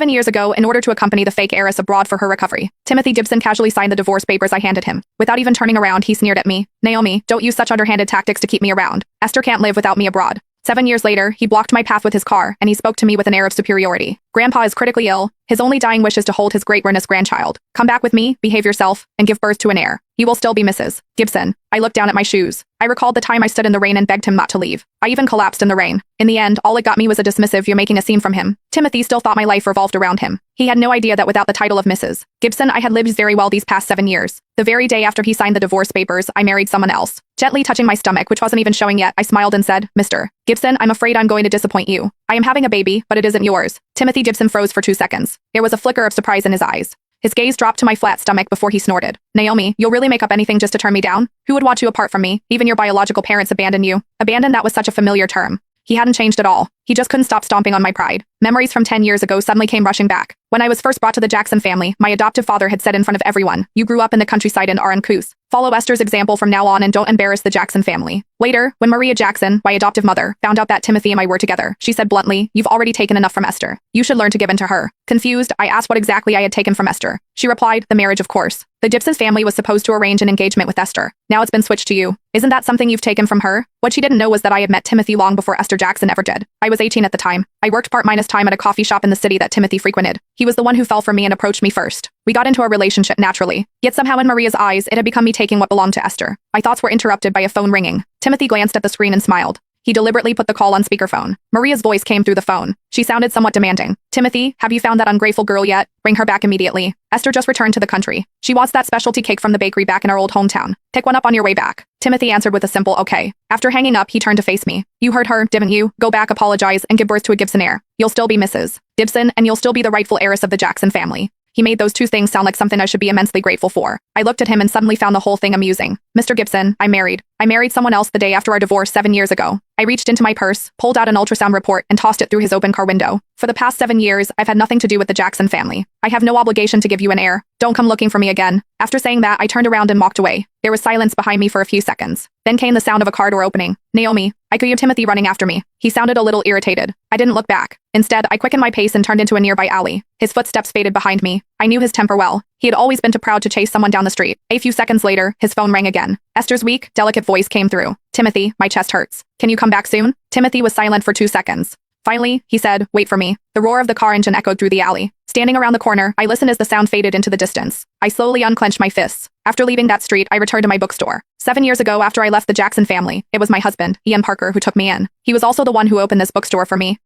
7 years ago, in order to accompany the fake heiress abroad for her recovery, Timothy Gibson casually signed the divorce papers I handed him. Without even turning around, he sneered at me. "Naomi, don't use such underhanded tactics to keep me around. Esther can't live without me abroad." 7 years later, he blocked my path with his car, and he spoke to me with an air of superiority. "Grandpa is critically ill. His only dying wish is to hold his great-grandness grandchild. Come back with me, behave yourself, and give birth to an heir. You will still be Mrs. Gibson." I looked down at my shoes. I recalled the time I stood in the rain and begged him not to leave. I even collapsed in the rain. In the end, all it got me was a dismissive "you're making a scene" from him. Timothy still thought my life revolved around him. He had no idea that without the title of Mrs. Gibson, I had lived very well these past 7 years. The very day after he signed the divorce papers, I married someone else. Gently touching my stomach, which wasn't even showing yet, I smiled and said, "Mr. Gibson, I'm afraid I'm going to disappoint you. I am having a baby, but it isn't yours." Timothy Gibson froze for 2 seconds. There was a flicker of surprise in his eyes. His gaze dropped to my flat stomach before he snorted. "Naomi, you'll really make up anything just to turn me down? Who would want you apart from me? Even your biological parents abandoned you." Abandoned, that was such a familiar term. He hadn't changed at all. He just couldn't stop stomping on my pride. Memories from 10 years ago suddenly came rushing back. When I was first brought to the Jackson family, my adoptive father had said in front of everyone, "You grew up in the countryside and are uncouth. Follow Esther's example from now on and don't embarrass the Jackson family." Later, when Maria Jackson, my adoptive mother, found out that Timothy and I were together, she said bluntly, "You've already taken enough from Esther. You should learn to give in to her." Confused, I asked what exactly I had taken from Esther. She replied, "The marriage, of course. The Gibson family was supposed to arrange an engagement with Esther. Now it's been switched to you. Isn't that something you've taken from her?" What she didn't know was that I had met Timothy long before Esther Jackson ever did. I was 18 at the time. I worked part-minus time at a coffee shop in the city that Timothy frequented. He was the one who fell for me and approached me first. We got into a relationship naturally. Yet somehow in Maria's eyes, it had become me taking what belonged to Esther. My thoughts were interrupted by a phone ringing. Timothy glanced at the screen and smiled. He deliberately put the call on speakerphone. Maria's voice came through the phone. She sounded somewhat demanding. "Timothy, have you found that ungrateful girl yet? Bring her back immediately. Esther just returned to the country. She wants that specialty cake from the bakery back in our old hometown. Pick one up on your way back." Timothy answered with a simple "okay." After hanging up, he turned to face me. "You heard her, didn't you? Go back, apologize, and give birth to a Gibson heir. You'll still be Mrs. Gibson, and you'll still be the rightful heiress of the Jackson family." He made those two things sound like something I should be immensely grateful for. I looked at him and suddenly found the whole thing amusing. "Mr. Gibson, I'm married. I married someone else the day after our divorce 7 years ago." I reached into my purse, pulled out an ultrasound report, and tossed it through his open car window. "For the past 7 years, I've had nothing to do with the Jackson family. I have no obligation to give you an heir. Don't come looking for me again." After saying that, I turned around and walked away. There was silence behind me for a few seconds. Then came the sound of a car door opening. "Naomi." I could hear Timothy running after me. He sounded a little irritated. I didn't look back. Instead, I quickened my pace and turned into a nearby alley. His footsteps faded behind me. I knew his temper well. He had always been too proud to chase someone down the street. A few seconds later, his phone rang again. Esther's weak, delicate voice came through. "Timothy, my chest hurts. Can you come back soon?" Timothy was silent for 2 seconds. Finally, he said, "Wait for me." The roar of the car engine echoed through the alley. Standing around the corner, I listened as the sound faded into the distance. I slowly unclenched my fists. After leaving that street, I returned to my bookstore. 7 years ago, after I left the Jackson family, it was my husband, Ian Parker, who took me in. He was also the one who opened this bookstore for me.